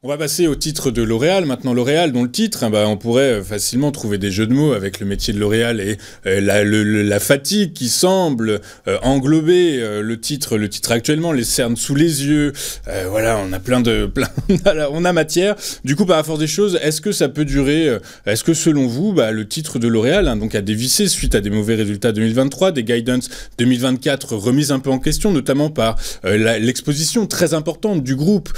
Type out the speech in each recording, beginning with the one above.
On va passer au titre de L'Oréal. Maintenant, L'Oréal, dont le titre, on pourrait facilement trouver des jeux de mots avec le métier de L'Oréal et la fatigue qui semble englober le titre actuellement, les cernes sous les yeux. Voilà, on a on a matière. Du coup, par la force des choses, est-ce que ça peut durer? Est-ce que selon vous, le titre de L'Oréal, donc a dévissé suite à des mauvais résultats 2023, des guidance 2024 remises un peu en question, notamment par l'exposition très importante du groupe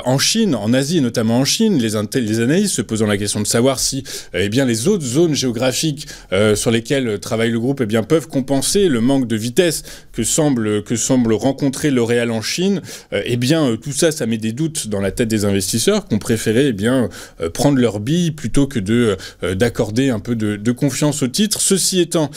en Chine, en Asie, et notamment en Chine, les analystes se posant la question de savoir si les autres zones géographiques sur lesquelles travaille le groupe peuvent compenser le manque de vitesse que semble rencontrer L'Oréal en Chine. Tout ça, ça met des doutes dans la tête des investisseurs qui ont préféré prendre leur bille plutôt que d'accorder un peu de confiance au titre. Ceci étant,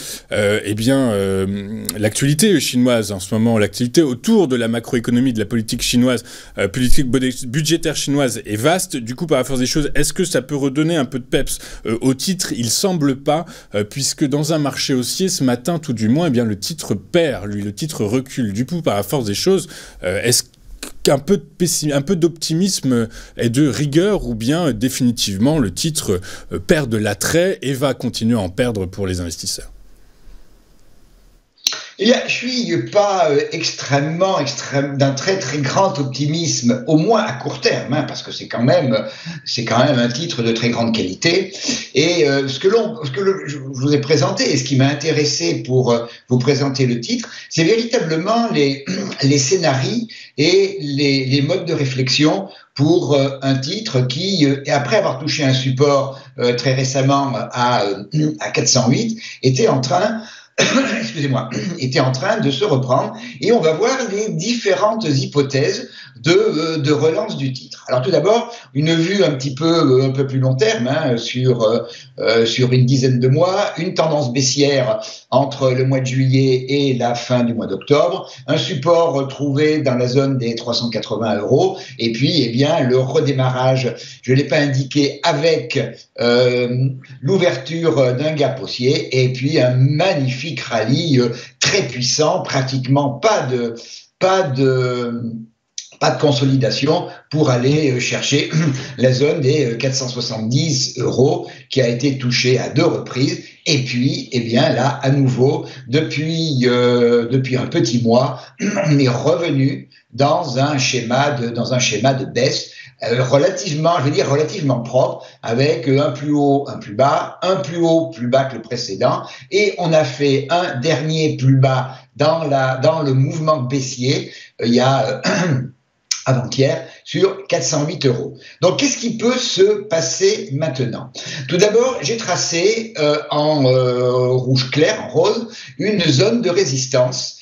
l'actualité chinoise en ce moment, l'activité autour de la macroéconomie, de la politique chinoise, politique budgétaire chinoise est vaste. Du coup, par la force des choses, est-ce que ça peut redonner un peu de peps au titre? Il semble pas, puisque dans un marché haussier, ce matin, tout du moins, le titre perd, le titre recule. Du coup, par la force des choses, est-ce qu'un peu d'optimisme et de rigueur, ou bien définitivement le titre perd de l'attrait et va continuer à en perdre pour les investisseurs? Je suis pas extrêmement d'un très très grand optimisme, au moins à court terme, parce que c'est quand même un titre de très grande qualité. Et ce que je vous ai présenté et ce qui m'a intéressé pour vous présenter le titre, c'est véritablement les scénarios et les modes de réflexion pour un titre qui, après avoir touché un support très récemment à 408, était en train de se reprendre, et on va voir les différentes hypothèses de relance du titre. Alors tout d'abord, une vue un peu plus long terme, sur une dizaine de mois, une tendance baissière entre le mois de juillet et la fin du mois d'octobre, un support retrouvé dans la zone des 380 €, et puis le redémarrage, je ne l'ai pas indiqué, avec l'ouverture d'un gap haussier, et puis un magnifique rallye très puissant, pratiquement pas de consolidation pour aller chercher la zone des 470 € qui a été touchée à 2 reprises. Et puis, là, à nouveau, depuis un petit mois, on est revenu dans un schéma de baisse relativement propre, avec un plus haut, un plus bas, un plus haut, plus bas que le précédent, et on a fait un dernier plus bas dans le mouvement baissier il y a avant-hier, sur 408 €. Donc, qu'est-ce qui peut se passer maintenant? Tout d'abord, j'ai tracé en rouge clair, en rose, une zone de résistance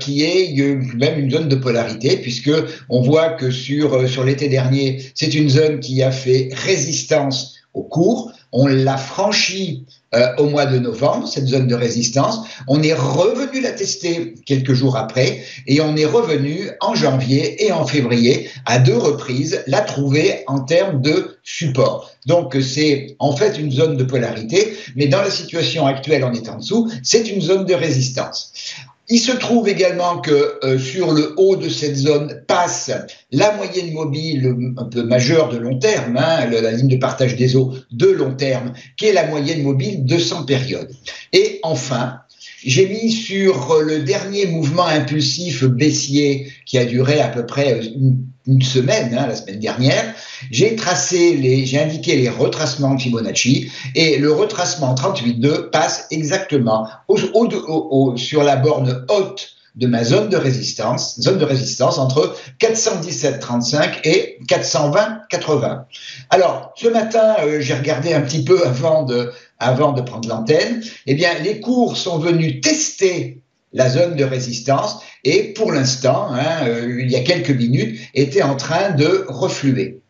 qui est même une zone de polarité, puisque on voit que sur l'été dernier, c'est une zone qui a fait résistance au cours. On l'a franchie au mois de novembre, cette zone de résistance. On est revenu la tester quelques jours après, et on est revenu en janvier et en février à 2 reprises la trouver en termes de support. Donc c'est en fait une zone de polarité, mais dans la situation actuelle, on est en dessous, c'est une zone de résistance. Il se trouve également que sur le haut de cette zone passe la moyenne mobile un peu majeure de long terme, la ligne de partage des eaux de long terme, qui est la moyenne mobile de 100 périodes. Et enfin, j'ai mis sur le dernier mouvement impulsif baissier qui a duré à peu près une semaine, la semaine dernière, j'ai indiqué les retracements de Fibonacci, et le retracement 38,2 passe exactement sur la borne haute de ma zone de résistance entre 417,35 et 420,80. Alors, ce matin, j'ai regardé un petit peu avant de prendre l'antenne. Les cours sont venus tester la zone de résistance, et pour l'instant, il y a quelques minutes, était en train de refluer.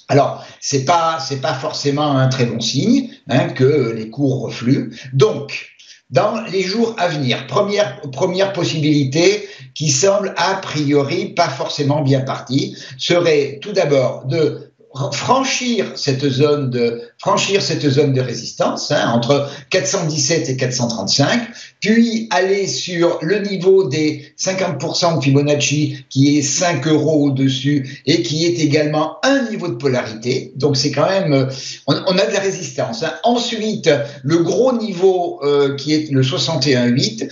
Alors, c'est pas forcément un très bon signe que les cours refluent. Donc, dans les jours à venir, première possibilité qui semble a priori pas forcément bien partie, serait tout d'abord de franchir cette zone de résistance entre 417 et 435, puis aller sur le niveau des 50% de Fibonacci qui est 5 euros au-dessus et qui est également un niveau de polarité. Donc c'est quand même, on a de la résistance. Ensuite, le gros niveau qui est le 61,8.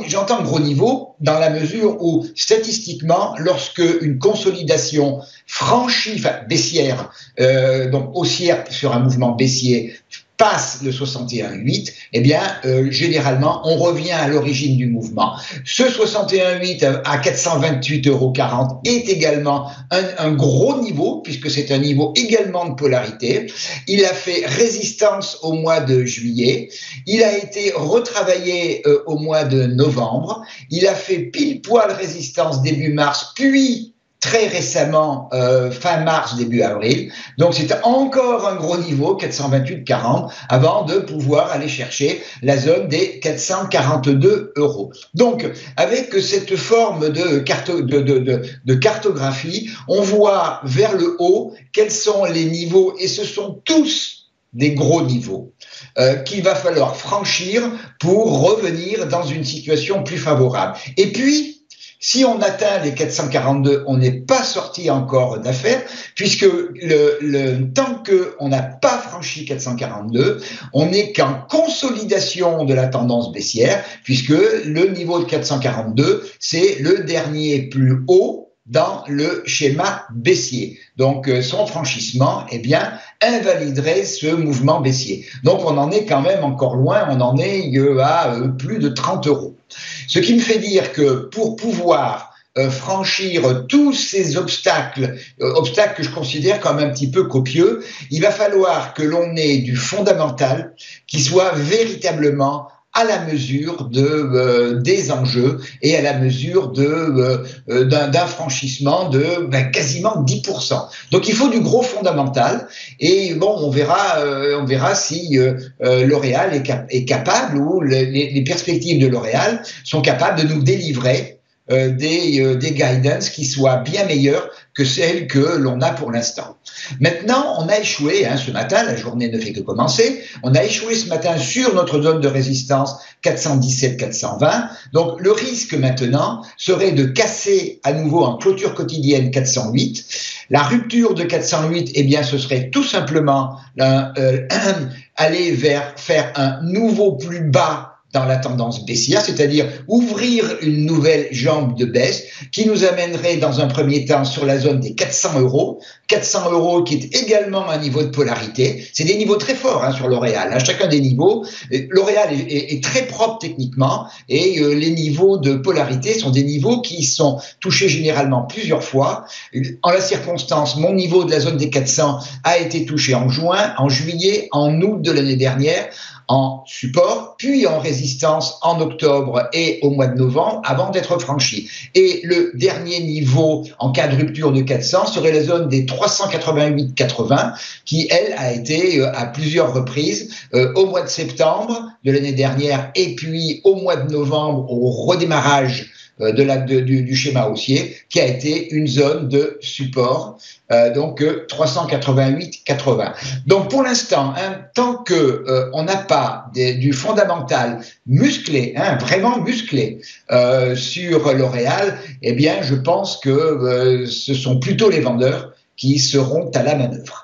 J'entends gros niveau dans la mesure où statistiquement, lorsque une consolidation franchie, enfin baissière, donc haussière sur un mouvement baissier, passe le 61,8, eh bien, généralement, on revient à l'origine du mouvement. Ce 61,8 à 428,40 € est également un gros niveau, puisque c'est un niveau également de polarité. Il a fait résistance au mois de juillet. Il a été retravaillé au mois de novembre. Il a fait pile poil résistance début mars, puis très récemment, fin mars, début avril. Donc, c'était encore un gros niveau, 428,40, avant de pouvoir aller chercher la zone des 442 €. Donc, avec cette forme de cartographie, on voit vers le haut quels sont les niveaux, et ce sont tous des gros niveaux qu'il va falloir franchir pour revenir dans une situation plus favorable. Et puis, si on atteint les 442, on n'est pas sorti encore d'affaire, puisque tant qu'on n'a pas franchi 442, on n'est qu'en consolidation de la tendance baissière, puisque le niveau de 442, c'est le dernier plus haut dans le schéma baissier. Donc, son franchissement, eh bien, invaliderait ce mouvement baissier. Donc, on en est quand même encore loin, on en est à plus de 30 €. Ce qui me fait dire que pour pouvoir franchir tous ces obstacles que je considère comme un petit peu copieux, il va falloir que l'on ait du fondamental qui soit véritablement à la mesure des enjeux et à la mesure d'un franchissement de quasiment 10%. Donc il faut du gros fondamental, et bon, on verra si L'Oréal est capable, ou les perspectives de L'Oréal sont capables de nous délivrer des guidance qui soient bien meilleures que celles que l'on a pour l'instant. Maintenant, on a échoué ce matin, la journée ne fait que commencer, on a échoué ce matin sur notre zone de résistance 417-420. Donc le risque maintenant serait de casser à nouveau en clôture quotidienne 408. La rupture de 408, eh bien, ce serait tout simplement aller faire un nouveau plus bas dans la tendance baissière, c'est-à-dire ouvrir une nouvelle jambe de baisse qui nous amènerait dans un premier temps sur la zone des 400 €. 400 € qui est également un niveau de polarité. C'est des niveaux très forts sur L'Oréal. Chacun des niveaux, L'Oréal est très propre techniquement, et les niveaux de polarité sont des niveaux qui sont touchés généralement plusieurs fois. En la circonstance, mon niveau de la zone des 400 a été touché en juin, en juillet, en août de l'année dernière, en support, puis en résistance en octobre et au mois de novembre, avant d'être franchi. Et le dernier niveau en cas de rupture de 400 serait la zone des 388,80, qui, elle, a été à plusieurs reprises au mois de septembre de l'année dernière, et puis au mois de novembre, au redémarrage du schéma haussier, qui a été une zone de support, donc 388,80. Donc pour l'instant, tant que on n'a pas du fondamental musclé, vraiment musclé, sur L'Oréal, eh bien je pense que ce sont plutôt les vendeurs qui seront à la manœuvre.